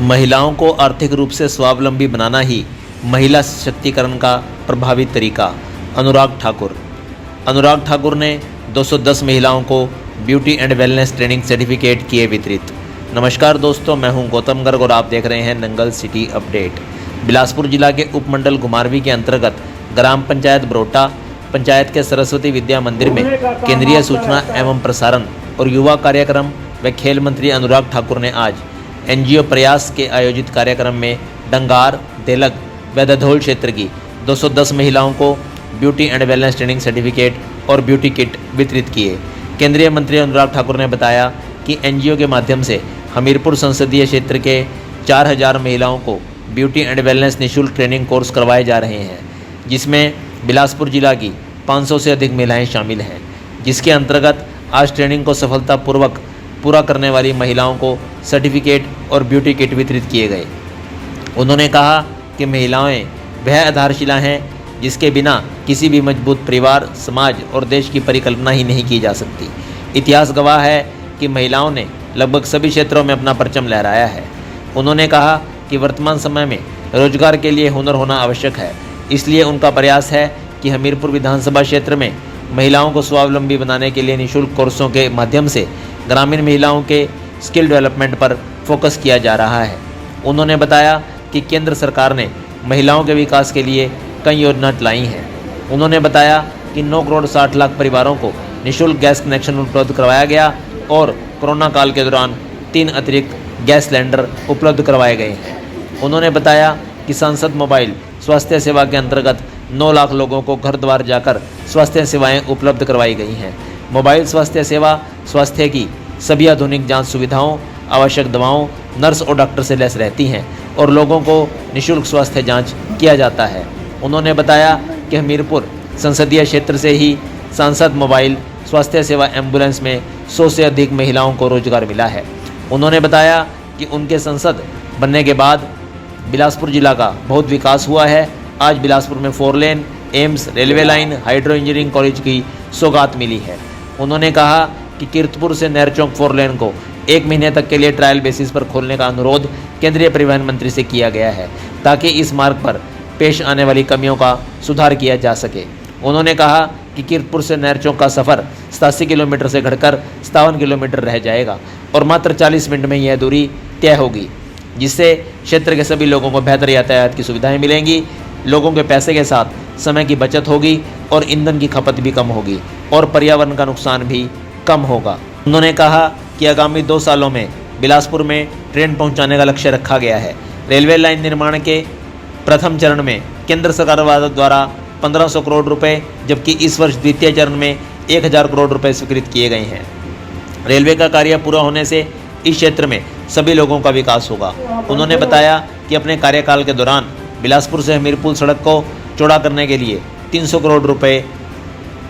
महिलाओं को आर्थिक रूप से स्वावलंबी बनाना ही महिला सशक्तिकरण का प्रभावी तरीका। अनुराग ठाकुर ने 210 महिलाओं को beauty and wellness training certificate किए वितरित। नमस्कार दोस्तों, मैं हूं गौतम गर्ग और आप देख रहे हैं नंगल सिटी अपडेट। बिलासपुर जिला के उपमंडल घुमारवी के अंतर्गत ग्राम पंचायत बरोटा पंचायत के सरस्वती विद्या मंदिर में केंद्रीय सूचना एवं प्रसारण और युवा कार्यक्रम व खेल मंत्री अनुराग ठाकुर ने आज एनजीओ प्रयास के आयोजित कार्यक्रम में डंगार, देलग व दधोल क्षेत्र की 210 महिलाओं को beauty and wellness training certificate और ब्यूटी किट वितरित किए। केंद्रीय मंत्री अनुराग ठाकुर ने बताया कि एनजीओ के माध्यम से हमीरपुर संसदीय क्षेत्र के 4000 महिलाओं को ब्यूटी एंड वेलनेस निःशुल्क ट्रेनिंग कोर्स करवाए जा रहे हैं, जिसमें बिलासपुर जिला की 500 से अधिक महिलाएं शामिल हैं, जिसके अंतर्गत आज ट्रेनिंग को सफलतापूर्वक पूरा करने वाली महिलाओं को सर्टिफिकेट और ब्यूटी किट वितरित किए गए। उन्होंने कहा कि महिलाएं वह आधारशिला हैं जिसके बिना किसी भी मजबूत परिवार, समाज और देश की परिकल्पना ही नहीं की जा सकती। इतिहास गवाह है कि महिलाओं ने लगभग सभी क्षेत्रों में अपना परचम लहराया है। उन्होंने कहा कि वर्तमान समय में रोजगार के लिए हुनर होना आवश्यक है, इसलिए उनका प्रयास है कि हमीरपुर विधानसभा क्षेत्र में महिलाओं को स्वावलंबी बनाने के लिए निःशुल्क कोर्सों के माध्यम से ग्रामीण महिलाओं के स्किल डेवलपमेंट पर फोकस किया जा रहा है। उन्होंने बताया कि केंद्र सरकार ने महिलाओं के विकास के लिए कई योजनाएं लाई हैं। उन्होंने बताया कि 9 करोड़ 60 लाख परिवारों को निःशुल्क गैस कनेक्शन उपलब्ध करवाया गया और कोरोना काल के दौरान 3 अतिरिक्त गैस सिलेंडर उपलब्ध करवाए गए हैं। उन्होंने बताया कि सांसद मोबाइल स्वास्थ्य सेवा के अंतर्गत 9 लाख लोगों को घर द्वार जाकर स्वास्थ्य सेवाएं उपलब्ध करवाई गई हैं। मोबाइल स्वास्थ्य सेवा स्वास्थ्य की सभी आधुनिक जांच सुविधाओं, आवश्यक दवाओं, नर्स और डॉक्टर से लैस रहती हैं और लोगों को निःशुल्क स्वास्थ्य जांच किया जाता है। उन्होंने बताया कि हमीरपुर संसदीय क्षेत्र से ही सांसद मोबाइल स्वास्थ्य सेवा एम्बुलेंस में 100 से अधिक महिलाओं को रोजगार मिला है। उन्होंने बताया कि उनके सांसद बनने के बाद बिलासपुर जिला का बहुत विकास हुआ है। आज बिलासपुर में 4 lane, AIIMS, railway line, hydro engineering college की सौगात मिली है। उन्होंने कहा कि कीर्तपुर से नहर चौक 4 लेन को 1 महीने तक के लिए ट्रायल बेसिस पर खोलने का अनुरोध केंद्रीय परिवहन मंत्री से किया गया है, ताकि इस मार्ग पर पेश आने वाली कमियों का सुधार किया जा सके। उन्होंने कहा कि कीर्तपुर से नहर चौक का सफ़र 87 किलोमीटर से घटकर 57 किलोमीटर रह जाएगा और मात्र 40 मिनट में यह दूरी तय होगी, जिससे क्षेत्र के सभी लोगों को बेहतर यातायात की सुविधाएं मिलेंगी। लोगों के पैसे के साथ समय की बचत होगी और ईंधन की खपत भी कम होगी और पर्यावरण का नुकसान भी कम होगा। उन्होंने कहा कि आगामी 2 सालों में बिलासपुर में ट्रेन पहुंचाने का लक्ष्य रखा गया है। रेलवे लाइन निर्माण के प्रथम चरण में केंद्र सरकार द्वारा 1500 करोड़ रुपए, जबकि इस वर्ष द्वितीय चरण में 1000 करोड़ रुपए स्वीकृत किए गए हैं। रेलवे का कार्य पूरा होने से इस क्षेत्र में सभी लोगों का विकास होगा। उन्होंने बताया कि अपने कार्यकाल के दौरान बिलासपुर से हमीरपुर सड़क को चौड़ा करने के लिए 300 करोड़ रुपए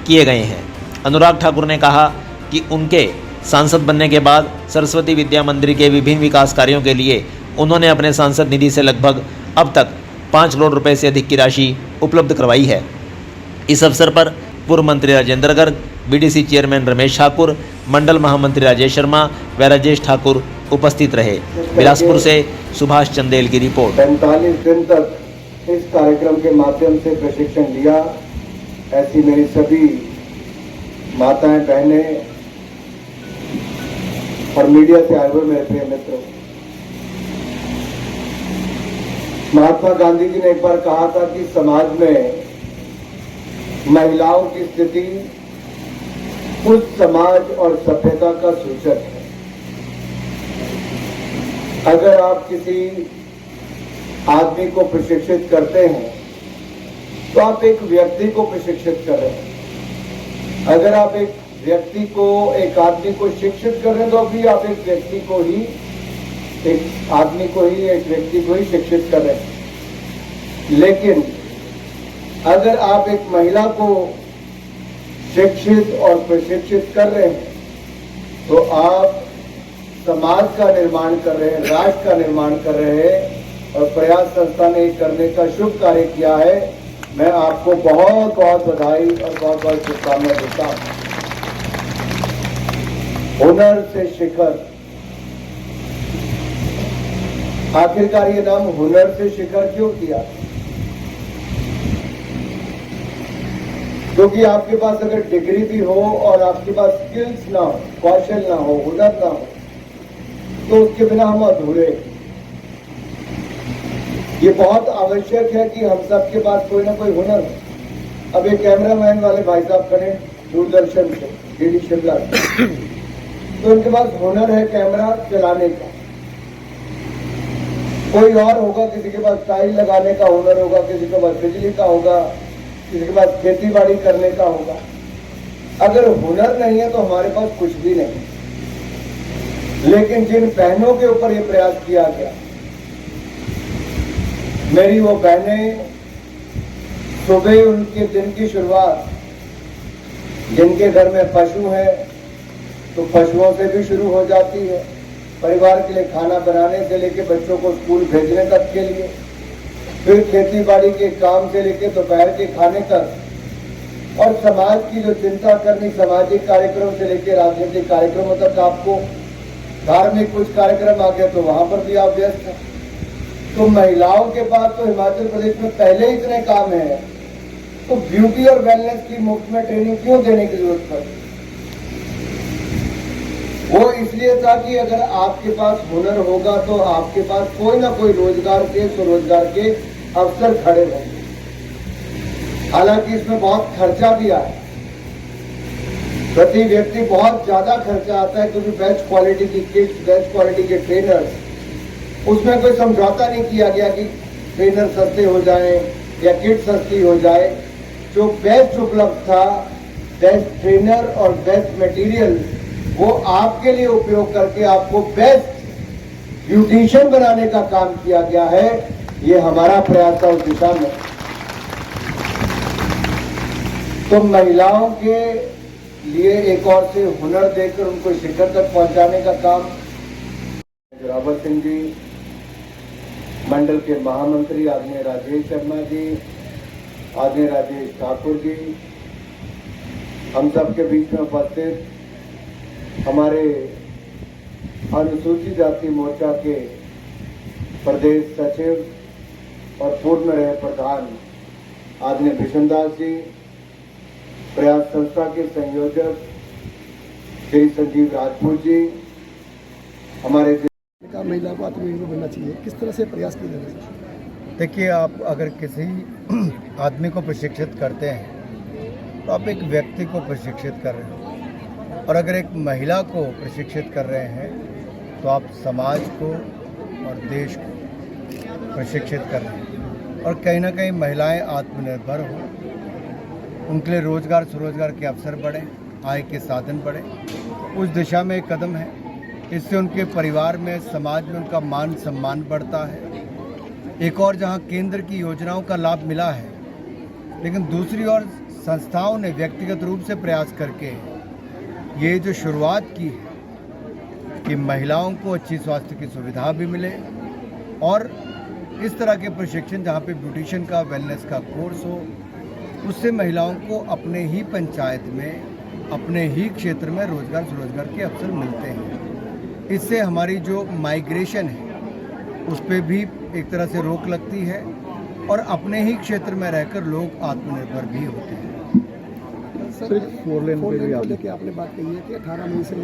किए गए हैं। अनुराग ठाकुर ने कहा कि उनके सांसद बनने के बाद सरस्वती विद्या मंदिर के विभिन्न विकास कार्यों के लिए उन्होंने अपने सांसद निधि से लगभग अब तक 5 करोड़ रुपए से अधिक की राशि उपलब्ध करवाई है। इस अवसर पर पूर्व मंत्री राजेंद्र गर्ग, बीडीसी चेयरमैन रमेश ठाकुर, मंडल महामंत्री राजेश शर्मा व राजेश ठाकुर उपस्थित रहे। बिलासपुर से सुभाष चंदेल की रिपोर्ट। 45 दिन तक इस कार्यक्रम के माध्यम से प्रशिक्षण लिया। ऐसी मेरी सभी माताएं, बहनें और मीडिया से आए हुए मेरे प्रिय मित्रों, महात्मा गांधी जी ने एक बार कहा था कि समाज में महिलाओं की स्थिति उस समाज और सभ्यता का सूचक है। अगर आप किसी आदमी को प्रशिक्षित करते हैं तो आप एक व्यक्ति को प्रशिक्षित कर रहे हैं। अगर आप एक व्यक्ति को, एक आदमी को शिक्षित कर रहे हैं तो अभी आप एक व्यक्ति को ही, एक आदमी को ही, एक व्यक्ति को ही शिक्षित कर रहे हैं। लेकिन अगर आप एक महिला को शिक्षित और प्रशिक्षित कर रहे हैं तो आप समाज का निर्माण कर रहे हैं, राष्ट्र का निर्माण कर रहे हैं। और प्रयास संस्था ने करने का शुभ कार्य किया है। मैं आपको बहुत बहुत बधाई और बहुत बहुत शुभकामनाएं देता हूं। हुनर से शिखर, आखिरकार ये नाम हुनर से शिखर क्यों किया? क्योंकि आपके पास अगर डिग्री भी हो और आपके पास स्किल्स ना हो, कौशल ना हो, हुनर ना हो, तो उसके बिना हम अधूरे। ये बहुत आवश्यक है कि हम सबके पास कोई ना कोई हुनर हो। अब ये कैमरामैन वाले भाई साहब खड़े दूरदर्शन से, डीडी शिमला से, तो उनके पास हुनर है कैमरा चलाने का। कोई और होगा, किसी के पास टाइल लगाने का हुनर होगा, किसी के पास बिजली का होगा, किसी के पास खेती बाड़ी करने का होगा। अगर हुनर नहीं है तो हमारे पास कुछ भी नहीं। लेकिन जिन बहनों के ऊपर यह प्रयास किया गया, मेरी वो बहनें सुबह उनके दिन की शुरुआत, जिनके घर में पशु है तो पशुओं से भी शुरू हो जाती है, परिवार के लिए खाना बनाने से लेकर बच्चों को स्कूल भेजने तक के लिए, फिर खेती बाड़ी के काम से लेकर दोपहर के खाने तक, और समाज की जो चिंता करनी, सामाजिक कार्यक्रम से लेकर राजनीतिक कार्यक्रमों तक। आपको धार्मिक कुछ कार्यक्रम आ गए तो वहां पर भी आप व्यस्त हैं। तो महिलाओं के पास तो हिमाचल प्रदेश में पहले ही इतने काम है, तो ब्यूटी और वेलनेस की मुफ्त में ट्रेनिंग क्यों देने की जरूरत पड़ी? वो इसलिए था कि अगर आपके पास हुनर होगा तो आपके पास कोई ना कोई रोजगार के, स्वरोजगार के अवसर खड़े होंगे। हालांकि इसमें बहुत खर्चा भी आया, प्रति व्यक्ति बहुत ज्यादा खर्चा आता है, क्योंकि बेस्ट क्वालिटी की किट्स, बेस्ट क्वालिटी के ट्रेनर्स, उसमें कोई समझौता नहीं किया गया कि ट्रेनर सस्ते हो जाए या किट सस्ती हो जाए। जो बेस्ट उपलब्ध था, बेस्ट ट्रेनर और बेस्ट मटेरियल, वो आपके लिए उपयोग करके आपको बेस्ट ब्यूटिशियन बनाने का काम किया गया है। ये हमारा प्रयास था उस दिशा में। तो महिलाओं के लिए एक और से हुनर देकर उनको शिखर तक पहुंचाने का काम रावत सिंह जी, मंडल के महामंत्री आदरणीय राजेश शर्मा जी, आदरणीय राजेश ठाकुर जी, हम सब के बीच में उपस्थित हमारे अनुसूचित जाति मोर्चा के प्रदेश सचिव और पूर्व में रहे प्रधान आदरणीय भीषणदास जी, प्रयास संस्था के संयोजक श्री संजीव राजपूत जी, हमारे महिला को आत्मनिर्भर बनना चाहिए, किस तरह से प्रयास किए जा रहे हैं? देखिए, आप अगर किसी आदमी को प्रशिक्षित करते हैं तो आप एक व्यक्ति को प्रशिक्षित कर रहे हैं, और अगर एक महिला को प्रशिक्षित कर रहे हैं तो आप समाज को और देश को प्रशिक्षित कर रहे हैं। और कहीं ना कहीं महिलाएं आत्मनिर्भर हों, उनके लिए रोजगार स्वरोजगार के अवसर बढ़ें, आय के साधन बढ़ें, उस दिशा में एक कदम है। इससे उनके परिवार में, समाज में उनका मान सम्मान बढ़ता है। एक और जहां केंद्र की योजनाओं का लाभ मिला है, लेकिन दूसरी ओर संस्थाओं ने व्यक्तिगत रूप से प्रयास करके ये जो शुरुआत की है कि महिलाओं को अच्छी स्वास्थ्य की सुविधा भी मिले, और इस तरह के प्रशिक्षण जहाँ पे ब्यूटिशियन का, वेलनेस का कोर्स हो, उससे महिलाओं को अपने ही पंचायत में, अपने ही क्षेत्र में रोजगार स्वरोजगार के अवसर मिलते हैं। इससे हमारी जो माइग्रेशन है उस पर भी एक तरह से रोक लगती है, और अपने ही क्षेत्र में रहकर लोग आत्मनिर्भर भी होते हैं। सर, 4 लेन को लेकर आपने बात कही है कि 18 मई से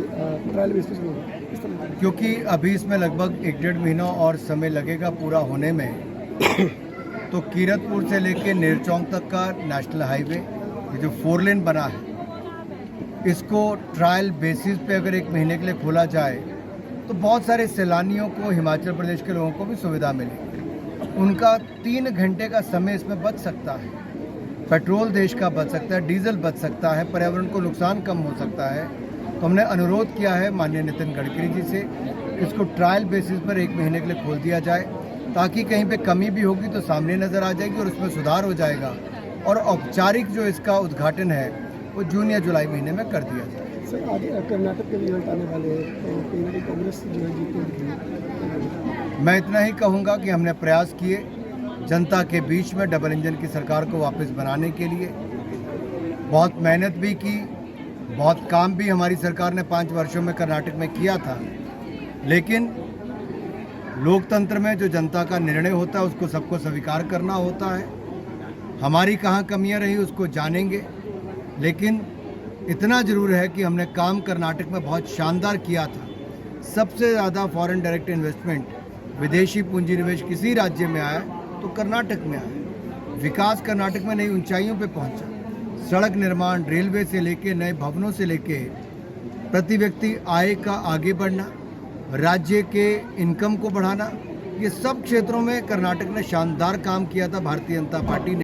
ट्रायल बेसिस में होगा, किस तरह? क्योंकि अभी इसमें लगभग 1-1.5 महीना और समय लगेगा पूरा होने में। तो कीरतपुर से लेकर नेरचौक तक का नेशनल हाईवे, ये जो 4 लेन बना है, इसको ट्रायल बेसिस पे अगर 1 महीने के लिए खोला जाए तो बहुत सारे सैलानियों को, हिमाचल प्रदेश के लोगों को भी सुविधा मिलेगी। उनका 3 घंटे का समय इसमें बच सकता है, पेट्रोल देश का बच सकता है, डीजल बच सकता है, पर्यावरण को नुकसान कम हो सकता है। तो हमने अनुरोध किया है माननीय नितिन गडकरी जी से, इसको ट्रायल बेसिस पर 1 महीने के लिए खोल दिया जाए, ताकि कहीं पे कमी भी होगी तो सामने नज़र आ जाएगी और उसमें सुधार हो जाएगा। और औपचारिक जो इसका उद्घाटन है वो जून या जुलाई महीने में कर दिया जाए। सर, आगे कर्नाटक के रिजल्ट आने वाले हैं, तो कहीं ना कहीं कांग्रेस जो है जीतेगी। मैं इतना ही कहूँगा कि हमने प्रयास किए जनता के बीच में डबल इंजन की सरकार को वापस बनाने के लिए, बहुत मेहनत भी की, बहुत काम भी हमारी सरकार ने 5 वर्षों में कर्नाटक में किया था। लेकिन लोकतंत्र में जो जनता का निर्णय होता है उसको सबको स्वीकार करना होता है। हमारी कहाँ कमियां रही उसको जानेंगे, लेकिन इतना ज़रूर है कि हमने काम कर्नाटक में बहुत शानदार किया था। सबसे ज़्यादा फॉरेन डायरेक्ट इन्वेस्टमेंट, विदेशी पूंजी निवेश किसी राज्य में आया तो कर्नाटक में आया। विकास कर्नाटक में नई ऊंचाइयों पे पहुंचा। सड़क निर्माण, रेलवे से लेके नए भवनों से लेके प्रति व्यक्ति आय का आगे बढ़ना, राज्य के इनकम को बढ़ाना, ये सब क्षेत्रों में कर्नाटक ने शानदार काम किया था। भारतीय जनता पार्टी ने